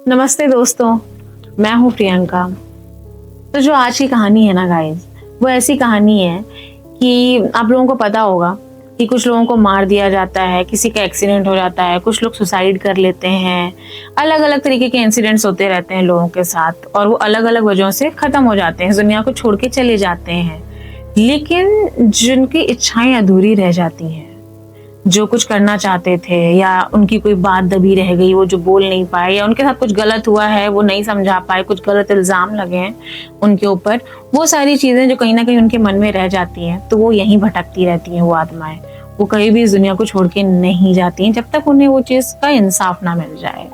नमस्ते दोस्तों, मैं हूँ प्रियंका। तो जो आज की कहानी है ना गाइस, वो ऐसी कहानी है कि आप लोगों को पता होगा कि कुछ लोगों को मार दिया जाता है, किसी का एक्सीडेंट हो जाता है, कुछ लोग सुसाइड कर लेते हैं। अलग अलग तरीके के इंसिडेंट्स होते रहते हैं लोगों के साथ और वो अलग अलग वजहों से खत्म हो जाते हैं, दुनिया को छोड़ के चले जाते हैं। लेकिन जिनकी इच्छाएं अधूरी रह जाती हैं, जो कुछ करना चाहते थे या उनकी कोई बात दबी रह गई, वो जो बोल नहीं पाए या उनके साथ कुछ गलत हुआ है वो नहीं समझा पाए, कुछ गलत इल्जाम लगे हैं उनके ऊपर, वो सारी चीजें जो कहीं ना कहीं उनके मन में रह जाती हैं, तो वो यहीं भटकती रहती हैं। वो आत्माएं वो कहीं भी इस दुनिया को छोड़ के नहीं जाती हैं जब तक उन्हें वो चीज का इंसाफ ना मिल जाए।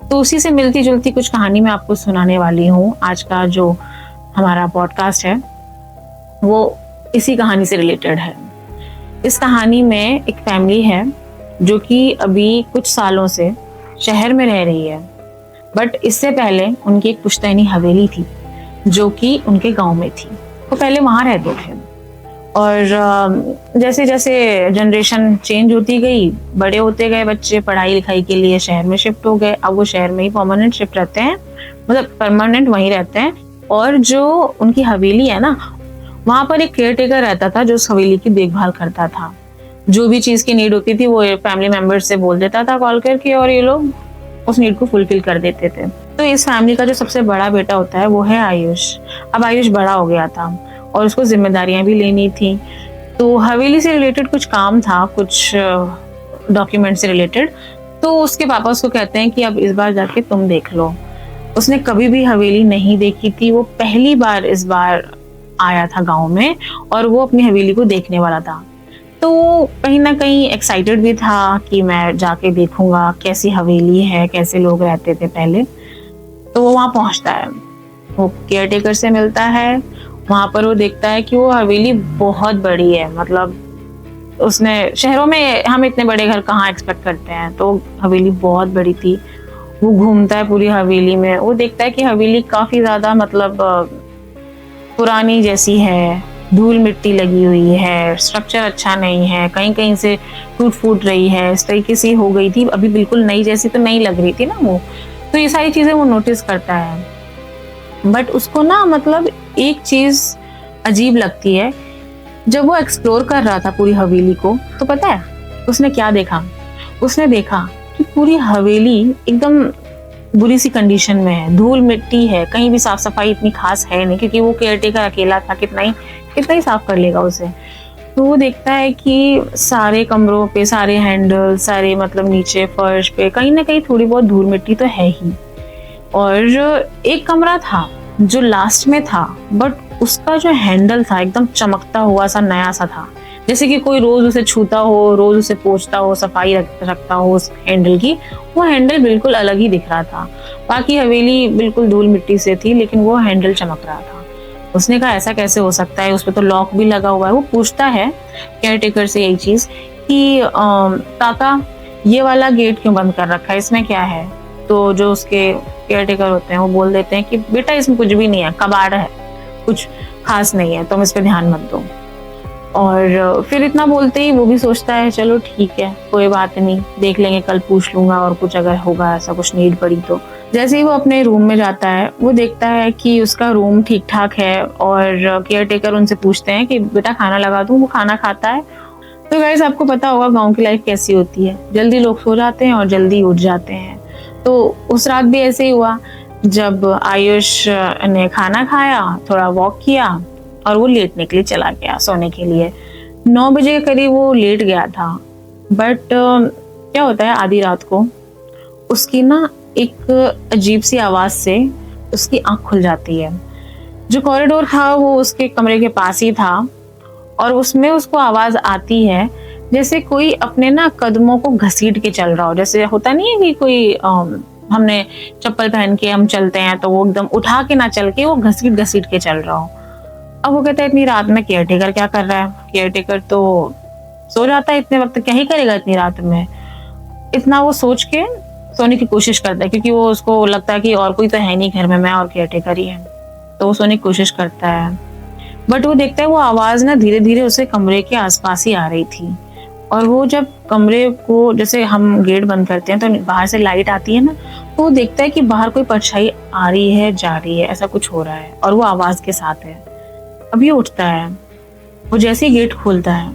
तो उसी से मिलती जुलती कुछ कहानी मैं आपको सुनाने वाली हूँ। आज का जो हमारा पॉडकास्ट है वो इसी कहानी से रिलेटेड है। इस कहानी में एक फैमिली है जो कि अभी कुछ सालों से शहर में रह रही है, बट इससे पहले उनकी एक पुश्तैनी हवेली थी जो कि उनके गांव में थी। वो पहले वहां रहते थे और जैसे जैसे जनरेशन चेंज होती गई, बड़े होते गए बच्चे, पढ़ाई लिखाई के लिए शहर में शिफ्ट हो गए। अब वो शहर में ही परमानेंट शिफ्ट रहते हैं, मतलब परमानेंट वहीं रहते हैं। और जो उनकी हवेली है ना, वहां पर एक केयर टेकर रहता था जो उस हवेली की देखभाल करता था। जो भी चीज की नीड होती थी वो फैमिली मेंबर्स से बोल देता था कॉल करके और ये लोग उस नीड को फुलफिल कर देते थे। तो इस फैमिली का जो सबसे बड़ा बेटा होता है वो है आयुष। अब आयुष बड़ा हो गया था और उसको जिम्मेदारियां भी लेनी थी। तो हवेली से रिलेटेड कुछ काम था, कुछ डॉक्यूमेंट से रिलेटेड। तो उसके पापा उसको कहते हैं कि अब इस बार जाके तुम देख लो। उसने कभी भी हवेली नहीं देखी थी, वो पहली बार इस बार आया था गांव में और वो अपनी हवेली को देखने वाला था। तो वो कहीं ना कहीं एक्साइटेड भी था कि मैं जाके देखूंगा कैसी हवेली है, कैसे लोग रहते थे पहले। तो वो वहां पहुंचता है, वो केयर टेकर से मिलता है। वहां पर वो देखता है कि वो हवेली बहुत बड़ी है, मतलब उसने शहरों में हम इतने बड़े घर कहाँ एक्सपेक्ट करते हैं, तो हवेली बहुत बड़ी थी। वो घूमता है पूरी हवेली में, वो देखता है कि हवेली काफी ज्यादा मतलब पुरानी जैसी है, धूल मिट्टी लगी हुई है, स्ट्रक्चर अच्छा नहीं है, कहीं कहीं से टूट फूट रही है, इस तरीके से हो गई थी, अभी बिल्कुल नई जैसी तो नहीं लग रही थी ना वो। तो ये सारी चीजें वो नोटिस करता है। बट उसको ना मतलब एक चीज अजीब लगती है। जब वो एक्सप्लोर कर रहा था पूरी हवेली को, तो पता है उसने क्या देखा? उसने देखा कि पूरी हवेली एकदम बुरी सी कंडीशन में है, धूल मिट्टी है, कहीं भी साफ सफाई इतनी खास है नहीं, क्योंकि वो केयर टेकर अकेला था, कितना ही साफ कर लेगा उसे। तो वो देखता है कि सारे कमरों पे, सारे हैंडल, सारे मतलब नीचे फर्श पे कहीं ना कहीं थोड़ी बहुत धूल मिट्टी तो है ही। और एक कमरा था जो लास्ट में था, बट उसका जो हैंडल था एकदम चमकता हुआ सा, नया सा था, जैसे कि कोई रोज उसे छूता हो, रोज उसे पोंछता हो, सफाई रखता हो उस हैंडल की। वो हैंडल बिल्कुल अलग ही दिख रहा था। बाकी हवेली बिल्कुल धूल मिट्टी से थी, लेकिन वो हैंडल चमक रहा था। उसने कहा ऐसा कैसे हो सकता है, उस पर तो लॉक भी लगा हुआ है। वो पूछता है केयर टेकर से यही चीज कि काका ये वाला गेट क्यों बंद कर रखा है, इसमें क्या है? तो जो उसके केयर टेकर होते हैं वो बोल देते हैं कि बेटा इसमें कुछ भी नहीं है, कबाड़ है, कुछ खास नहीं है, तुम इस पे ध्यान मत दो। और फिर इतना बोलते ही वो भी सोचता है चलो ठीक है, कोई बात नहीं, देख लेंगे, कल पूछ लूंगा और कुछ अगर होगा ऐसा कुछ नीड पड़ी तो। जैसे ही वो अपने रूम में जाता है, वो देखता है कि उसका रूम ठीक ठाक है और केयर टेकर उनसे पूछते हैं कि बेटा खाना लगा दूं? वो खाना खाता है। तो गाइस आपको पता होगा गाँव की लाइफ कैसी होती है, जल्दी लोग सो जाते हैं और जल्दी उठ जाते हैं। तो उस रात भी ऐसे ही हुआ। जब आयुष ने खाना खाया, थोड़ा वॉक किया और वो लेटने के लिए चला गया, सोने के लिए। 9 बजे के करीब वो लेट गया था। बट क्या होता है, आधी रात को उसकी ना एक अजीब सी आवाज से उसकी आंख खुल जाती है। जो कॉरिडोर था वो उसके कमरे के पास ही था और उसमें उसको आवाज आती है जैसे कोई अपने ना कदमों को घसीट के चल रहा हो। जैसे होता नहीं है कि कोई हमने चप्पल पहन के हम चलते हैं तो वो एकदम उठा के ना चल के वो घसीट घसीट के चल रहा हो। अब वो कहता है इतनी रात में केयर टेकर क्या कर रहा है? केयर टेकर तो सो जाता है इतने वक्त, क्या ही करेगा इतनी रात में? इतना वो सोच के सोने की कोशिश करता है, क्योंकि वो उसको लगता है कि और कोई तो है नहीं घर में, मैं और केयर टेकर ही है। तो वो सोने की कोशिश करता है, बट वो देखता है वो आवाज ना धीरे धीरे उसे कमरे के आसपास ही आ रही थी। और वो जब कमरे को, जैसे हम गेट बंद करते हैं तो बाहर से लाइट आती है ना, तो वो देखता है कि बाहर कोई परछाई आ रही है, जा रही है, ऐसा कुछ हो रहा है और वो आवाज के साथ है। अब ये उठता है, वो जैसे ही गेट खोलता है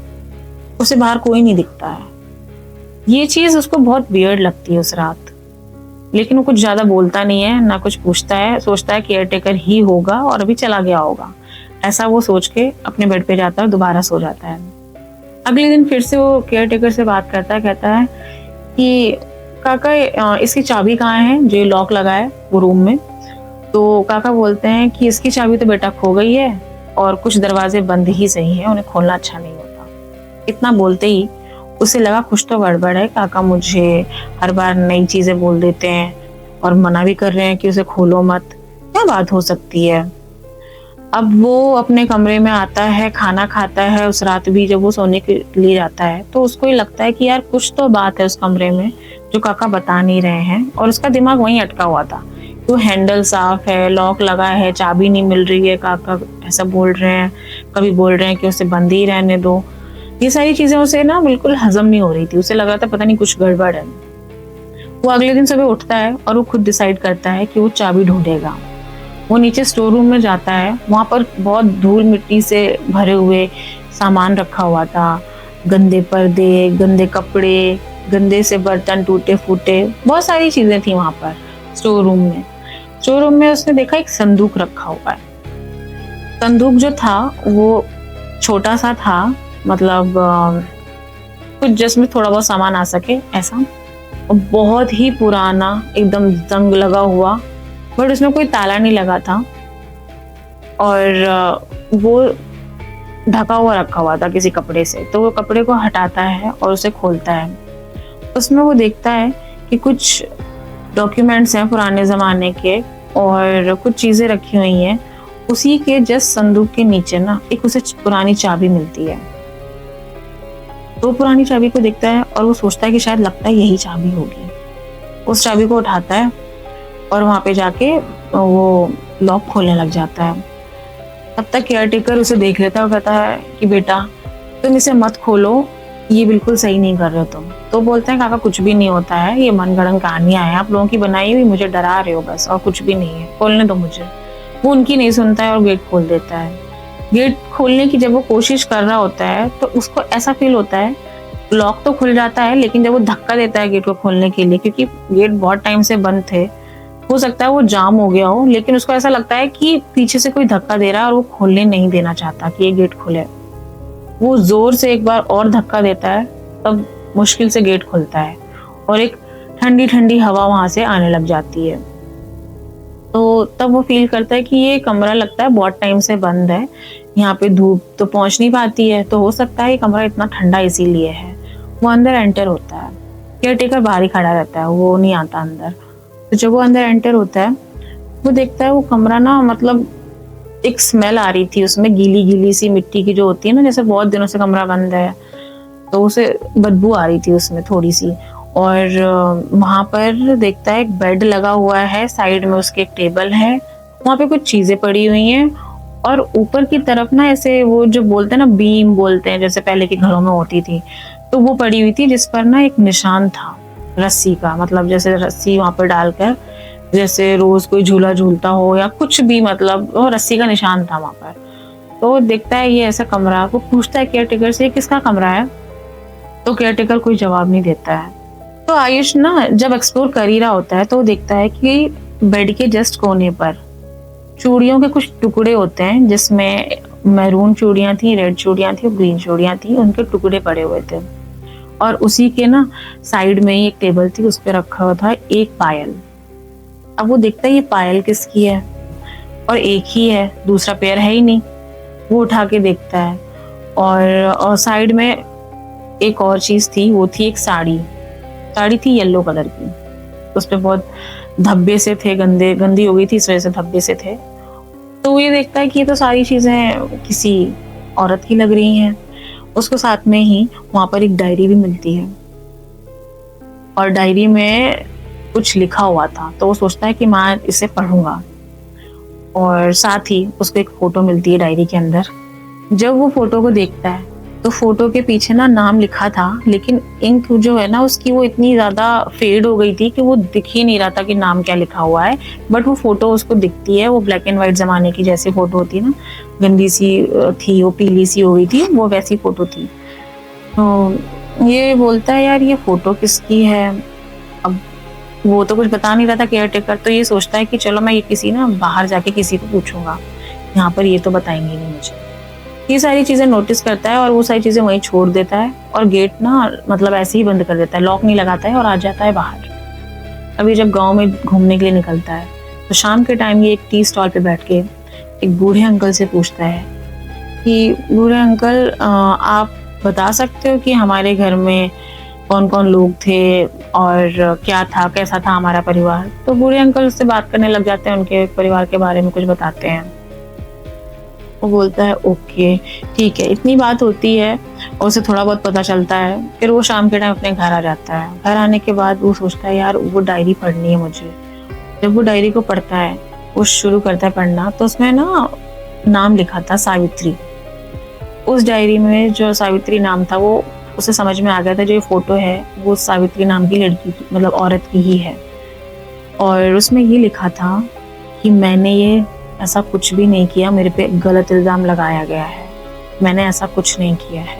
उसे बाहर कोई नहीं दिखता है। ये चीज उसको बहुत वियर्ड लगती है उस रात, लेकिन वो कुछ ज्यादा बोलता नहीं है, ना कुछ पूछता है, सोचता है केयरटेकर ही होगा और अभी चला गया होगा, ऐसा वो सोच के अपने बेड पे जाता है और दोबारा सो जाता है। अगले दिन फिर से वो केयरटेकर से बात करता है, कहता है कि काका इसकी चाबी कहाँ है, जो लॉक लगा है वो रूम में। तो काका बोलते हैं कि इसकी चाबी तो बेटा खो गई है और कुछ दरवाजे बंद ही सही है, उन्हें खोलना अच्छा नहीं होता। इतना बोलते ही उसे लगा कुछ तो गड़बड़ है, काका मुझे हर बार नई चीजें बोल देते हैं और मना भी कर रहे हैं कि उसे खोलो मत, क्या बात हो सकती है। अब वो अपने कमरे में आता है, खाना खाता है। उस रात भी जब वो सोने के लिए जाता है तो उसको ही लगता है कि यार कुछ तो बात है उस कमरे में जो काका बता नहीं रहे हैं, और उसका दिमाग वहीं अटका हुआ था। तो हैंडल साफ है, लॉक लगा है, चाबी नहीं मिल रही है, काका ऐसा बोल रहे हैं, कभी बोल रहे हैं कि उसे बंद ही रहने दो। ये सारी चीजें उसे ना बिल्कुल हजम नहीं हो रही थी, उसे लगा था पता नहीं कुछ गड़बड़ है। वो अगले दिन सुबह उठता है और वो खुद डिसाइड करता है कि वो चाबी ढूंढेगा। वो नीचे स्टोर रूम में जाता है, वहां पर बहुत धूल मिट्टी से भरे हुए सामान रखा हुआ था, गंदे पर्दे, गंदे कपड़े, गंदे से बर्तन, टूटे फूटे, बहुत सारी चीजें थी वहां पर स्टोर रूम में। स्टोर रूम में उसने देखा एक संदूक रखा हुआ है। संदूक जो था वो छोटा सा था, मतलब कुछ जिसमें थोड़ा बहुत सामान आ सके ऐसा, और बहुत ही पुराना, एकदम जंग लगा हुआ, बट उसमें कोई ताला नहीं लगा था और वो ढका हुआ रखा हुआ था किसी कपड़े से। तो वो कपड़े को हटाता है और उसे खोलता है। उसमें वो देखता है कि कुछ डॉक्यूमेंट्स हैं पुराने ज़माने के और कुछ चीज़ें रखी हुई हैं। उसी के जस्ट संदूक के नीचे ना एक उसे पुरानी चाबी मिलती है। तो पुरानी चाबी को देखता है और वो सोचता है कि शायद लगता है यही चाबी होगी। उस चाबी को उठाता है और वहाँ पे जाके वो लॉक खोलने लग जाता है। तब तक केयरटेकर उसे देख लेता है और कहता है कि बेटा तुम इसे मत खोलो, ये बिल्कुल सही नहीं कर रहे हो तुम। तो बोलते हैं काका कुछ भी नहीं होता है, ये मनगढ़ंत कहानियां हैं आप लोगों की बनाई हुई, मुझे डरा रहे हो बस, और कुछ भी नहीं है, खोलने दो मुझे। वो उनकी नहीं सुनता है और गेट खोल देता है। गेट खोलने की जब वो कोशिश कर रहा होता है तो उसको ऐसा फील होता है, लॉक तो खुल जाता है लेकिन जब वो धक्का देता है गेट को खोलने के लिए, क्योंकि गेट बहुत टाइम से बंद थे, हो सकता है वो जाम हो गया हो, लेकिन उसको ऐसा लगता है कि पीछे से कोई धक्का दे रहा है और वो खोलने नहीं देना चाहता कि ये गेट खुले। वो जोर से एक बार और धक्का देता है, तब मुश्किल से गेट खुलता है और एक ठंडी ठंडी हवा वहां से आने लग जाती है। तो तब वो फील करता है कि ये कमरा लगता है बहुत टाइम से बंद है, यहाँ पे धूप तो पहुंच नहीं पाती है, तो हो सकता है ये कमरा इतना ठंडा इसीलिए है। वो अंदर एंटर होता है, केयरटेकर बाहर ही खड़ा रहता है, वो नहीं आता अंदर। तो जब वो अंदर एंटर होता है वो देखता है वो कमरा ना, मतलब एक स्मेल आ रही थी उसमें, गीली गीली सी मिट्टी की जो होती है ना, जैसे बहुत दिनों से कमरा बंद है तो उसे बदबू आ रही थी उसमें थोड़ी सी। और वहां पर देखता है एक बेड लगा हुआ है, साइड में उसके एक टेबल है, वहां पे कुछ चीजें पड़ी हुई हैं और ऊपर की तरफ ना ऐसे वो जो बोलते हैं ना बीम बोलते हैं, जैसे पहले के घरों में होती थी, तो वो पड़ी हुई थी जिस पर ना एक निशान था रस्सी का, मतलब जैसे रस्सी वहां पर डालकर जैसे रोज कोई झूला झूलता हो या कुछ भी, मतलब वो रस्सी का निशान था वहां पर। तो देखता है ये ऐसा कमरा, वो पूछता है केयरटेकर से किसका कमरा है, तो केयरटेकर कोई जवाब नहीं देता है। तो आयुष ना जब एक्सप्लोर कर ही रहा होता है तो वो देखता है कि बेड के जस्ट कोने पर चूड़ियों के कुछ टुकड़े होते हैं, जिसमें मैरून चूड़ियां थी, रेड चूड़ियां थी और ग्रीन चूड़ियां थी, उनके टुकड़े पड़े हुए थे। और उसी के ना साइड में ही एक टेबल थी, उस पर रखा हुआ था एक पायल। अब वो देखता है ये पायल किसकी है, और एक ही है, दूसरा पेयर है ही नहीं। वो उठा के देखता है और साइड में एक और चीज थी, वो थी एक साड़ी थी येलो कलर की, उस पे बहुत धब्बे से थे, गंदी हो गई थी इस वजह से धब्बे से थे। तो वो ये देखता है कि ये तो सारी चीजें किसी औरत की लग रही हैं। उसको साथ में ही वहां पर एक डायरी भी मिलती है और डायरी में कुछ लिखा हुआ था, तो वो सोचता है कि मैं इसे पढ़ूंगा। और साथ ही उसको एक फोटो मिलती है डायरी के अंदर। जब वो फोटो को देखता है तो फोटो के पीछे ना नाम लिखा था, लेकिन इंक जो है ना उसकी वो इतनी ज़्यादा फेड हो गई थी कि वो दिख ही नहीं रहा था कि नाम क्या लिखा हुआ है। बट वो फोटो उसको दिखती है, वो ब्लैक एंड वाइट ज़माने की जैसी फोटो होती है ना, गंदी सी थी, वो पीली सी हो गई थी, वो वैसी फोटो थी। तो ये बोलता है यार ये फोटो किसकी है। अब वो तो कुछ बता नहीं रहा था केयर टेकर, तो ये सोचता है कि चलो मैं ये किसी ना बाहर जाके किसी को पूछूंगा, यहाँ पर ये तो बताएंगे नहीं मुझे। ये सारी चीजें नोटिस करता है और वो सारी चीजें वहीं छोड़ देता है और गेट ना मतलब ऐसे ही बंद कर देता है, लॉक नहीं लगाता है और आ जाता है बाहर। अभी जब गांव में घूमने के लिए निकलता है तो शाम के टाइम ये एक टी स्टॉल पे बैठ के एक बूढ़े अंकल से पूछता है कि बूढ़े अंकल आप बता सकते हो कि हमारे घर में कौन कौन लोग थे और क्या था, कैसा था हमारा परिवार। तो बूढ़े अंकल उससे बात करने लग जाते हैं, उनके परिवार के बारे में कुछ बताते हैं। वो बोलता है ओके ठीक है, इतनी बात होती है और उसे थोड़ा बहुत पता चलता है। फिर वो शाम के टाइम अपने घर आ जाता है। घर आने के बाद वो सोचता है यार वो डायरी पढ़नी है मुझे। जब वो डायरी को पढ़ता है, वो शुरू करता है पढ़ना, तो उसमें ना नाम लिखा था सावित्री। उस डायरी में जो सावित्री नाम था वो उसे समझ में आ गया था, जो ये फोटो है वो सावित्री नाम की लड़की की मतलब औरत की ही है। और उसमें ये लिखा था कि मैंने ये ऐसा कुछ भी नहीं किया, मेरे पे गलत इल्ज़ाम लगाया गया है, मैंने ऐसा कुछ नहीं किया है।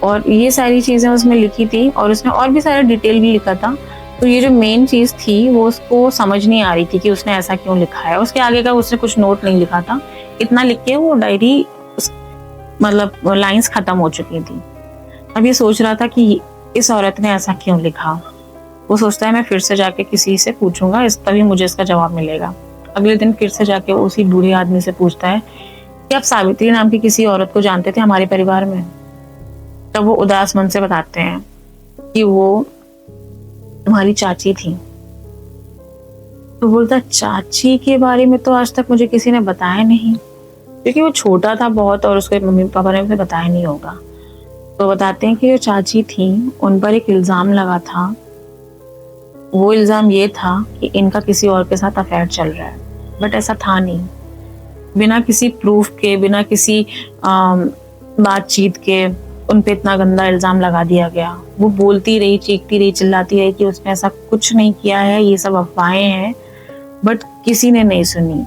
और ये सारी चीज़ें उसमें लिखी थी और उसने और भी सारा डिटेल भी लिखा था। तो ये जो मेन चीज़ थी वो उसको समझ नहीं आ रही थी कि उसने ऐसा क्यों लिखा है। उसके आगे का उसने कुछ नोट नहीं लिखा था, इतना लिख के वो डायरी मतलब लाइंस खत्म हो चुकी थी। अब ये सोच रहा था कि इस औरत ने ऐसा क्यों लिखा। वो सोचता है मैं फिर से जाके किसी से पूछूंगा, तभी मुझे इसका जवाब मिलेगा। अगले दिन फिर से जाके उसी बूढ़े आदमी से पूछता है कि आप सावित्री नाम की किसी औरत को जानते थे हमारे परिवार में। तब वो उदास मन से बताते हैं कि वो तुम्हारी चाची थी। तो बोलता चाची के बारे में तो आज तक मुझे किसी ने बताया नहीं, क्योंकि वो छोटा था बहुत और उसके मम्मी पापा ने उसे बताया नहीं होगा। तो बताते हैं कि जो चाची थी उन पर एक इल्ज़ाम लगा था। वो इल्ज़ाम ये था कि इनका किसी और के साथ अफेयर चल रहा है, बट ऐसा था नहीं। बिना किसी प्रूफ के, बिना किसी बातचीत के उन पे इतना गंदा इल्ज़ाम लगा दिया गया। वो बोलती रही, चीखती रही, चिल्लाती रही कि उसने ऐसा कुछ नहीं किया है, ये सब अफवाहें हैं, बट किसी ने नहीं सुनी।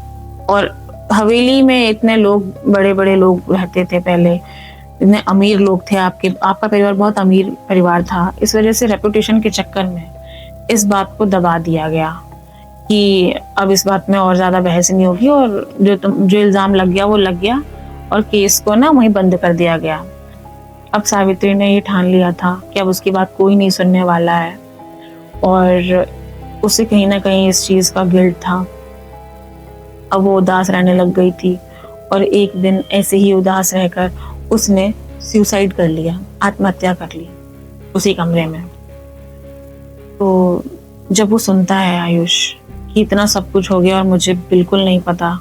और हवेली में इतने लोग, बड़े बड़े लोग रहते थे पहले, इतने अमीर लोग थे, आपका परिवार बहुत अमीर परिवार था। इस वजह से रेपुटेशन के चक्कर में इस बात को दबा दिया गया कि अब इस बात में और ज़्यादा बहस नहीं होगी और जो इल्ज़ाम लग गया वो लग गया और केस को ना वहीं बंद कर दिया गया। अब सावित्री ने ये ठान लिया था कि अब उसकी बात कोई नहीं सुनने वाला है और उसे कहीं ना कहीं इस चीज़ का गिल्ट था। अब वो उदास रहने लग गई थी और एक दिन ऐसे ही उदास रहकर उसने सुसाइड कर लिया, आत्महत्या कर ली उसी कमरे में। तो जब वो सुनता है आयुष कि इतना सब कुछ हो गया और मुझे बिल्कुल नहीं पता,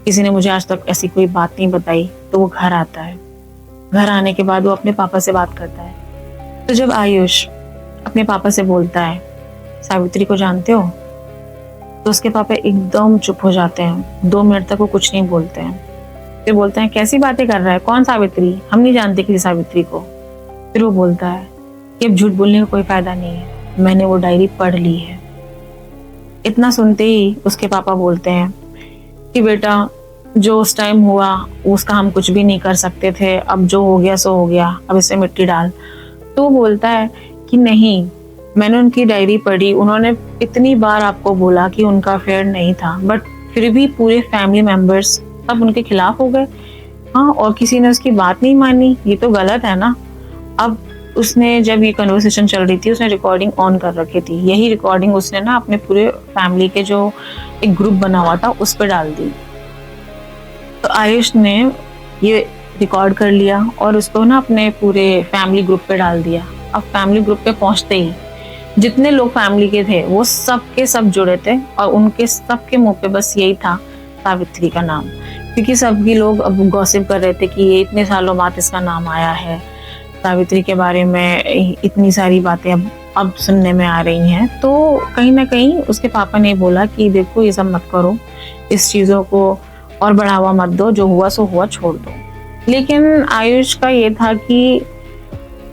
किसी ने मुझे आज तक ऐसी कोई बात नहीं बताई, तो वो घर आता है। घर आने के बाद वो अपने पापा से बात करता है। तो जब आयुष अपने पापा से बोलता है सावित्री को जानते हो, तो उसके पापा एकदम चुप हो जाते हैं। 2 मिनट तक वो कुछ नहीं बोलते हैं। फिर बोलते हैं कैसी बातें कर रहा है, कौन सावित्री, हम नहीं जानते किसी सावित्री को। फिर वो बोलता है कि अब झूठ बोलने का कोई फायदा नहीं है, मैंने वो डायरी पढ़ ली है। इतना सुनते ही उसके पापा बोलते हैं कि बेटा जो उस टाइम हुआ उसका हम कुछ भी नहीं कर सकते थे, अब जो हो गया सो हो गया, अब इसे मिट्टी डाल। तो वो बोलता है कि नहीं, मैंने उनकी डायरी पढ़ी, उन्होंने इतनी बार आपको बोला कि उनका अफेयर नहीं था, बट फिर भी पूरे फैमिली मेंबर्स सब उनके खिलाफ हो गए। हाँ, और किसी ने उसकी बात नहीं मानी, ये तो गलत है ना। अब उसने जब ये कन्वर्सेशन चल रही थी उसने रिकॉर्डिंग ऑन कर रखी थी। यही रिकॉर्डिंग उसने ना अपने पूरे फैमिली के जो एक ग्रुप बना हुआ था उस पर डाल दी। तो आयुष ने ये रिकॉर्ड कर लिया और उसको ना अपने पूरे फैमिली ग्रुप पे डाल दिया। अब फैमिली ग्रुप पे पहुंचते ही जितने लोग फैमिली के थे वो सब के सब जुड़े थे और उनके सब के मुंह पे बस यही था सावित्री का नाम, क्योंकि सभी लोग अब गॉसिप कर रहे थे कि ये इतने सालों बाद इसका नाम आया है, सावित्री के बारे में इतनी सारी बातें अब सुनने में आ रही हैं। तो कहीं ना कहीं उसके पापा ने बोला कि देखो ये सब मत करो, इस चीज़ों को और बढ़ावा मत दो, जो हुआ सो हुआ, छोड़ दो। लेकिन आयुष का ये था कि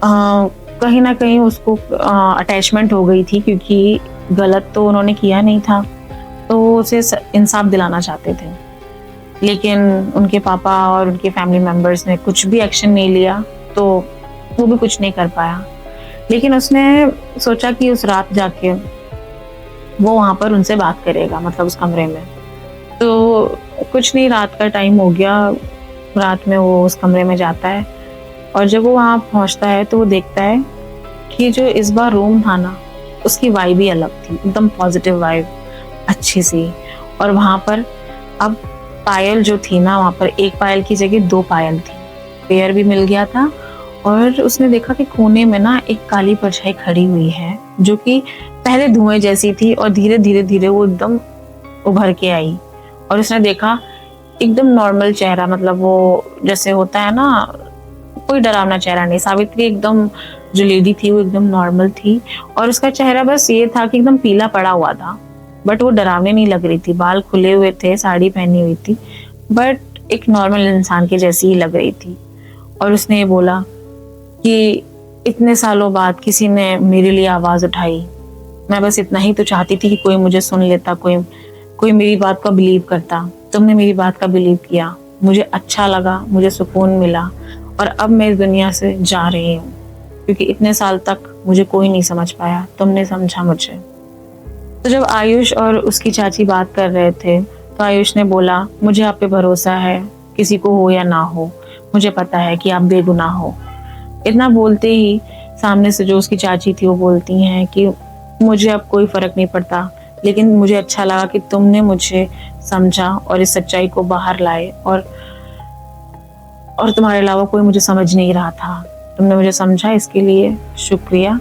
कहीं ना कहीं उसको अटैचमेंट हो गई थी, क्योंकि गलत तो उन्होंने किया नहीं था, तो वो उसे इंसाफ दिलाना चाहते थे। लेकिन उनके पापा और उनके फैमिली मेम्बर्स ने कुछ भी एक्शन नहीं लिया, तो वो भी कुछ नहीं कर पाया। लेकिन उसने सोचा कि उस रात जाके वो वहाँ पर उनसे बात करेगा, मतलब उस कमरे में। तो कुछ नहीं, रात का टाइम हो गया, रात में वो उस कमरे में जाता है, और जब वो वहाँ पहुँचता है तो वो देखता है कि जो इस बार रूम था ना, उसकी वाइब ही अलग थी, एकदम पॉजिटिव वाइब, अच्छी सी। और वहाँ पर अब पायल जो थी ना, वहाँ पर एक पायल की जगह 2 पायल थी, पेयर भी मिल गया था। और उसने देखा कि कोने में ना एक काली परछाई खड़ी हुई है, जो कि पहले धुएं जैसी थी और धीरे धीरे धीरे वो एकदम उभर के आई। और उसने देखा एकदम नॉर्मल चेहरा, मतलब वो जैसे होता है ना, कोई डरावना चेहरा नहीं। सावित्री एकदम, जो लेडी थी वो एकदम नॉर्मल थी, और उसका चेहरा बस ये था कि एकदम पीला पड़ा हुआ था, बट वो डरावने नहीं लग रही थी। बाल खुले हुए थे, साड़ी पहनी हुई थी, बट एक नॉर्मल इंसान के जैसी ही लग रही थी। और उसने ये बोला कि इतने सालों बाद किसी ने मेरे लिए आवाज उठाई, मैं बस इतना ही तो चाहती थी कि कोई मुझे सुन लेता, कोई मेरी बात का बिलीव करता। तुमने मेरी बात का बिलीव किया, मुझे अच्छा लगा, मुझे सुकून मिला, और अब मैं इस दुनिया से जा रही हूँ, क्योंकि इतने साल तक मुझे कोई नहीं समझ पाया, तुमने समझा मुझे। तो जब आयुष और उसकी चाची बात कर रहे थे, तो आयुष ने बोला, मुझे आप पे भरोसा है, किसी को हो या ना हो, मुझे पता है कि आप बेगुनाह हो। इतना बोलते ही सामने से जो उसकी चाची थी वो बोलती हैं कि मुझे अब कोई फर्क नहीं पड़ता, लेकिन मुझे अच्छा लगा कि तुमने मुझे समझा और इस सच्चाई को बाहर लाए, और तुम्हारे अलावा कोई मुझे समझ नहीं रहा था, तुमने मुझे समझा, इसके लिए शुक्रिया।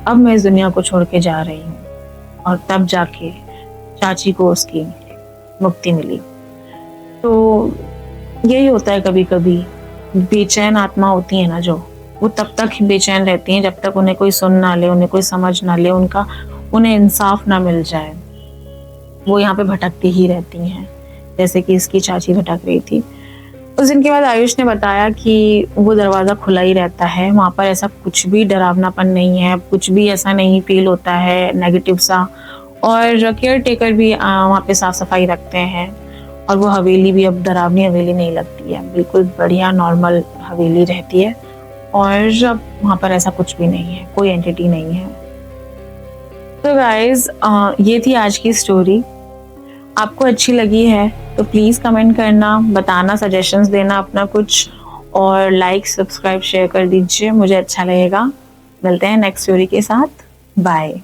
अब मैं इस दुनिया को छोड़ के जा रही हूँ। और तब जाके चाची को उसकी मुक्ति मिली। तो यही होता है, कभी कभी बेचैन आत्मा होती है ना जो, वो तब तक ही बेचैन रहती हैं जब तक उन्हें कोई सुन ना ले, उन्हें कोई समझ ना ले, उन्हें इंसाफ ना मिल जाए। वो यहाँ पे भटकती ही रहती हैं, जैसे कि इसकी चाची भटक रही थी। उस दिन के बाद आयुष ने बताया कि वो दरवाज़ा खुला ही रहता है, वहाँ पर ऐसा कुछ भी डरावनापन नहीं है, कुछ भी ऐसा नहीं फील होता है नेगेटिव सा। और केयर टेकर भी वहाँ पे साफ सफाई रखते हैं, और वो हवेली भी अब डरावनी हवेली नहीं लगती है, बिल्कुल बढ़िया नॉर्मल हवेली रहती है। और अब वहाँ पर ऐसा कुछ भी नहीं है, कोई एंटिटी नहीं है। तो गाइज, ये थी आज की स्टोरी। आपको अच्छी लगी है तो प्लीज़ कमेंट करना, बताना, सजेशंस देना अपना कुछ, और लाइक, सब्सक्राइब, शेयर कर दीजिए, मुझे अच्छा लगेगा। मिलते हैं नेक्स्ट स्टोरी के साथ। बाय।